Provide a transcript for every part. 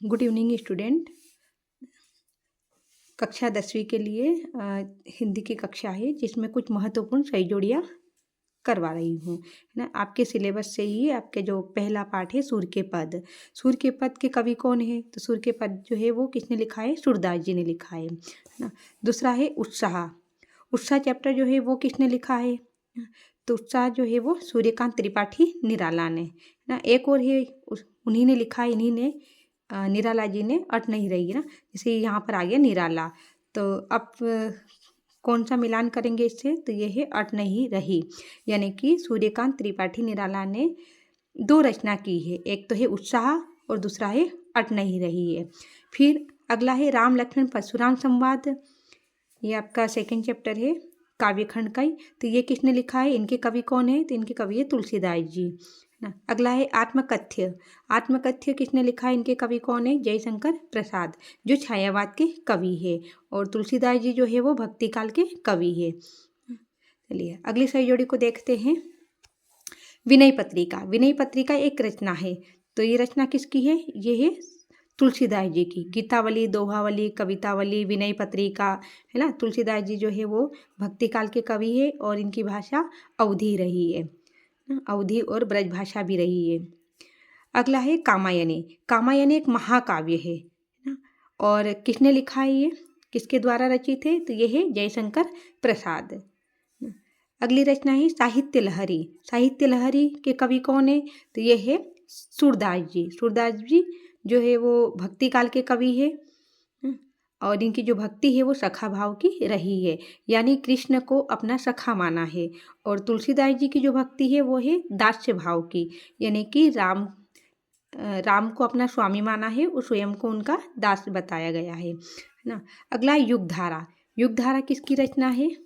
Good evening student. कक्षा 10वीं के लिए हिंदी की कक्षा है जिसमें कुछ महत्वपूर्ण सही जोड़ियाँ करवा रही हूँ, है ना। आपके सिलेबस से ही आपके जो पहला पाठ है सूर्य के पद। सूर्य के पद के कवि कौन है? तो सूर्य के पद जो है वो किसने लिखा है? सूरदास जी ने लिखा है ना। दूसरा है उत्साह। उत्साह चैप्टर जो है वो किसने लिखा है? तो उत्साह जो है वो सूर्यकांत त्रिपाठी निराला ने, है ना। एक और है उन्हीं ने लिखा है, इन्हीं ने निराला जी ने, अट नहीं रही है ना, जैसे यहाँ पर आ गया निराला। तो अब कौन सा मिलान करेंगे इससे? तो ये है अट नहीं रही, यानी कि सूर्यकांत त्रिपाठी निराला ने दो रचना की है। एक तो है उत्साह और दूसरा है अट नहीं रही है। फिर अगला है राम लक्ष्मण परशुराम संवाद। ये आपका सेकंड चैप्टर है काव्यखंड का ही। तो ये किसने लिखा है? इनके कवि कौन है? तो इनके कवि है तुलसीदास जी, है ना। अगला है आत्मकथ्य। आत्मकथ्य किसने लिखा है? इनके कवि कौन है? जयशंकर प्रसाद, जो छायावाद के कवि है, और तुलसीदास जी जो है वो भक्ति काल के कवि है। चलिए अगली सही जोड़ी को देखते हैं। विनय पत्रिका। विनय पत्रिका एक रचना है। तो ये रचना किसकी है? ये है तुलसीदास जी की। गीतावली, दोहावली, कवितावली, विनय पत्रिका, है ना। तुलसीदास जी जो है वो भक्ति काल के कवि है और इनकी भाषा अवधी रही है, अवधी और ब्रज भाषा भी रही है। अगला है कामायनी। कामायनी एक महाकाव्य है ना। और किसने लिखा है? ये किसके द्वारा रचित है? तो ये है जयशंकर प्रसाद। अगली रचना है साहित्य लहरी। साहित्य लहरी के कवि कौन है? तो ये है सूरदास जी। सूरदास जी जो है वो भक्ति काल के कवि है, और इनकी जो भक्ति है वो सखा भाव की रही है, यानी कृष्ण को अपना सखा माना है। और तुलसीदास जी की जो भक्ति है वो है दास्य भाव की, यानी कि राम को अपना स्वामी माना है और स्वयं को उनका दास बताया गया है ना। अगला युगधारा। युगधारा किसकी रचना है?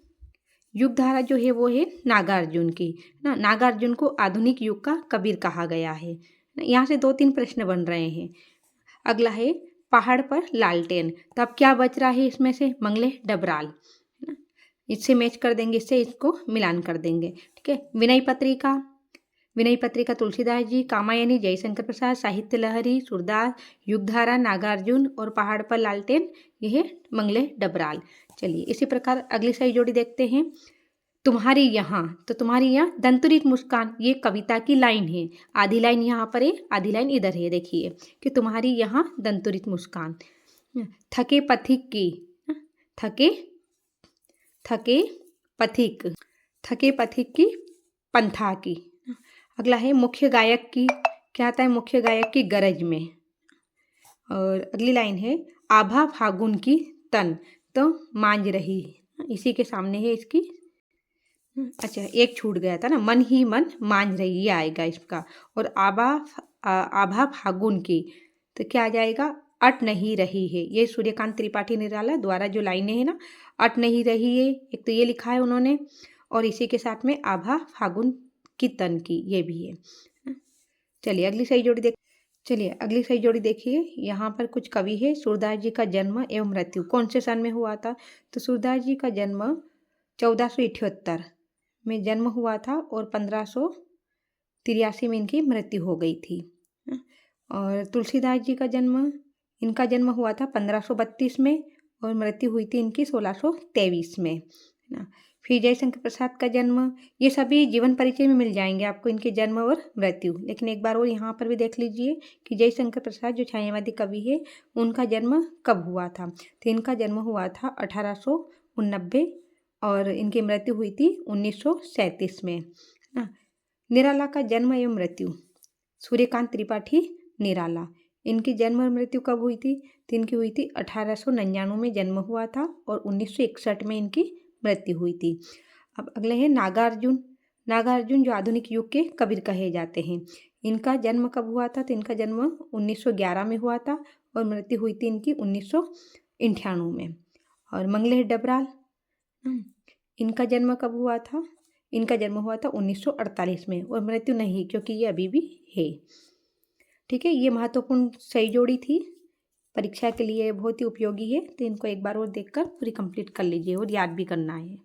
युगधारा जो है वो है नागार्जुन की ना। नागार्जुन को आधुनिक युग का कबीर कहा गया है। यहाँ से 2-3 प्रश्न बन रहे हैं। अगला है पहाड़ पर लालटेन। तो अब क्या बच रहा है इसमें से? मंगले डबराल, है ना। इससे मैच कर देंगे, इससे इसको मिलान कर देंगे, ठीक है। विनय पत्रिका। विनय पत्रिका तुलसीदास जी, कामायनी जयशंकर प्रसाद, साहित्य लहरी सूरदास, युगधारा नागार्जुन, और पहाड़ पर लालटेन ये है मंगले डबराल। चलिए इसी प्रकार अगली सही जोड़ी देखते हैं। तुम्हारी यहाँ। तो तुम्हारी यहाँ दंतुरित मुस्कान, ये कविता की लाइन है। आधी लाइन यहाँ पर है, आधी लाइन इधर है। देखिए कि तुम्हारी यहाँ दंतुरित मुस्कान। थके पथिक की। थके थके पथिक। थके पथिक की पंथा की। अगला है मुख्य गायक की। क्या आता है? मुख्य गायक की गरज में। और अगली लाइन है आभा फागुन की तन, तो मांझ रही। इसी के सामने है इसकी। अच्छा एक छूट गया था ना, मन ही मन मांझ रही, ये आएगा इसका। और आभा फागुन की, तो क्या आ जाएगा? अट नहीं रही है। ये सूर्यकांत त्रिपाठी निराला द्वारा जो लाइनें हैं ना, अट नहीं रही है, एक तो ये लिखा है उन्होंने, और इसी के साथ में आभा फागुन की तन की, ये भी है। चलिए अगली सही जोड़ी देख। चलिए अगली सही जोड़ी देखिए। यहाँ पर कुछ कवि है। सूरदास जी का जन्म एवं मृत्यु कौन से सन में हुआ था? तो सूरदास जी का जन्म 1478 में जन्म हुआ था और 1583 में इनकी मृत्यु हो गई थी। और तुलसीदास जी का जन्म, इनका जन्म हुआ था 1532 में और मृत्यु हुई थी इनकी 1623 में, है ना। फिर जयशंकर प्रसाद का जन्म, ये सभी जीवन परिचय में मिल जाएंगे आपको, इनके जन्म और मृत्यु। लेकिन एक बार और यहाँ पर भी देख लीजिए कि जयशंकर प्रसाद जो छायावादी कवि है, उनका जन्म कब हुआ था? तो इनका जन्म हुआ था 1889 और इनकी मृत्यु हुई थी 1937 में, ना। निराला का जन्म एवं मृत्यु। सूर्यकांत त्रिपाठी निराला, इनकी जन्म और मृत्यु कब हुई थी? तो इनकी हुई थी 1899 में जन्म हुआ था और 1961 में इनकी मृत्यु हुई थी। अब अगले हैं नागार्जुन। नागार्जुन जो आधुनिक युग के कबीर कहे जाते हैं, इनका जन्म कब हुआ था? तो इनका जन्म 1911 में हुआ था और मृत्यु हुई थी इनकी 1998 में। और मंगले डबराल, इनका जन्म कब हुआ था? इनका जन्म हुआ था 1948 में और मृत्यु नहीं, क्योंकि ये अभी भी है, ठीक है। ये महत्वपूर्ण सही जोड़ी थी, परीक्षा के लिए बहुत ही उपयोगी है। तो इनको एक बार और देखकर पूरी कंप्लीट कर लीजिए और याद भी करना है।